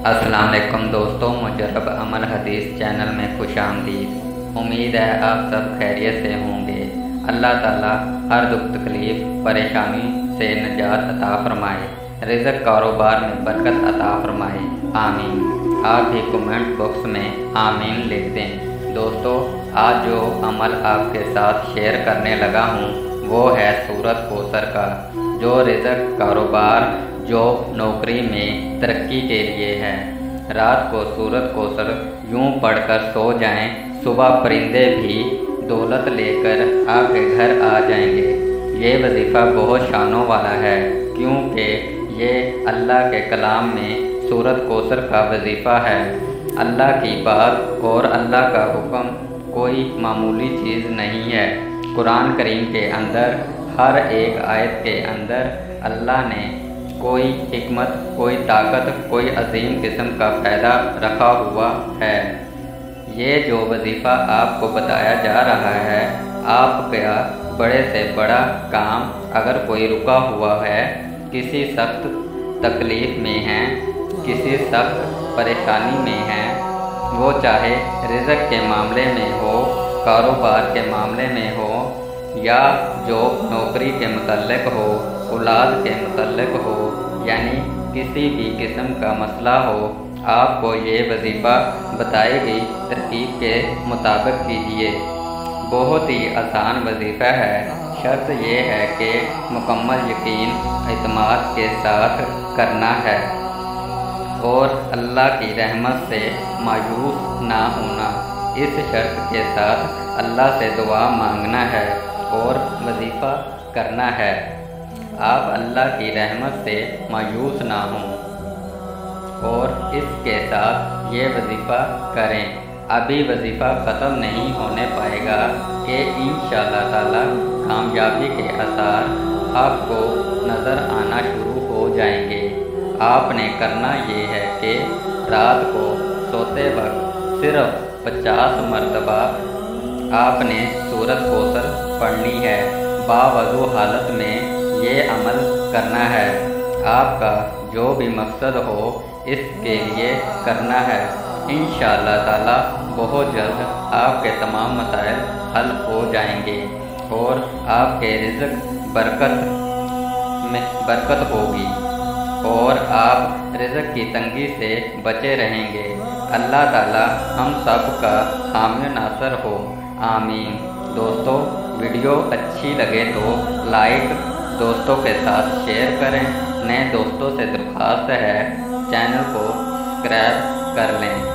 अस्सलाम वालेकुम दोस्तों, मुजर्रब अमल हदीस चैनल में खुश आमदीद। उम्मीद है आप सब खैरियत से होंगे। अल्लाह ताला हर दुख तकलीफ़ परेशानी से निजात अता फरमाए, रिज़्क़ कारोबार में बरकत अता फरमाए, आमीन। आप भी कमेंट बॉक्स में आमीन लिख दें। दोस्तों, आज जो अमल आपके साथ शेयर करने लगा हूँ वो है सूरत कौसर का, जो रिज़्क़ कारोबार जॉब नौकरी में तरक्की के लिए है। रात को सूरत कौसर यूं पढ़कर सो जाएं, सुबह परिंदे भी दौलत लेकर आपके घर आ जाएंगे। ये वजीफ़ा बहुत शानों वाला है, क्योंकि ये अल्लाह के कलाम में सूरत कौसर का वजीफ़ा है। अल्लाह की बात और अल्लाह का हुक्म कोई मामूली चीज़ नहीं है। कुरान करीम के अंदर हर एक आयत के अंदर अल्लाह ने कोई हिकमत, कोई ताकत, कोई अजीम किस्म का फ़ायदा रखा हुआ है। ये जो वजीफ़ा आपको बताया जा रहा है, आपका बड़े से बड़ा काम अगर कोई रुका हुआ है, किसी सख्त तकलीफ़ में है, किसी सख्त परेशानी में है, वो चाहे रिज़्क़ के मामले में हो, कारोबार के मामले में हो, या जॉब नौकरी के मुतल्लिक़ हो, औलाद के मुतल्लिक़ हो, यानी किसी भी किस्म का मसला हो, आपको ये वजीफ़ा बताई गई तरकीब के मुताबिक कीजिए। बहुत ही आसान वजीफ़ा है। शर्त ये है कि मुकम्मल यकीन इत्मीनान के साथ करना है और अल्लाह की रहमत से मायूस ना होना। इस शर्त के साथ अल्लाह से दुआ मांगना है और वजीफ़ा करना है। आप अल्लाह की रहमत से मायूस ना हों और इसके साथ ये वजीफ़ा करें। अभी वजीफ़ा ख़त्म नहीं होने पाएगा कि इंशाअल्लाह ताला कामयाबी के आसार आपको नज़र आना शुरू हो जाएंगे। आपने करना ये है कि रात को सोते वक्त सिर्फ 50 मरतबा आपने सूरत कौसर पढ़नी है। बावजू हालत में ये अमल करना है। आपका जो भी मकसद हो इसके लिए करना है। इंशाअल्लाह ताला बहुत जल्द आपके तमाम मसाइल हल हो जाएंगे और आपके रिज़्क़ में बरकत होगी और आप रिज़्क़ की तंगी से बचे रहेंगे। अल्लाह ताला हम सब का हामी नासर हो, आमीन। दोस्तों, वीडियो अच्छी लगे तो लाइक, दोस्तों के साथ शेयर करें। नए दोस्तों से दरख्वास्त है चैनल को सब्सक्राइब कर लें।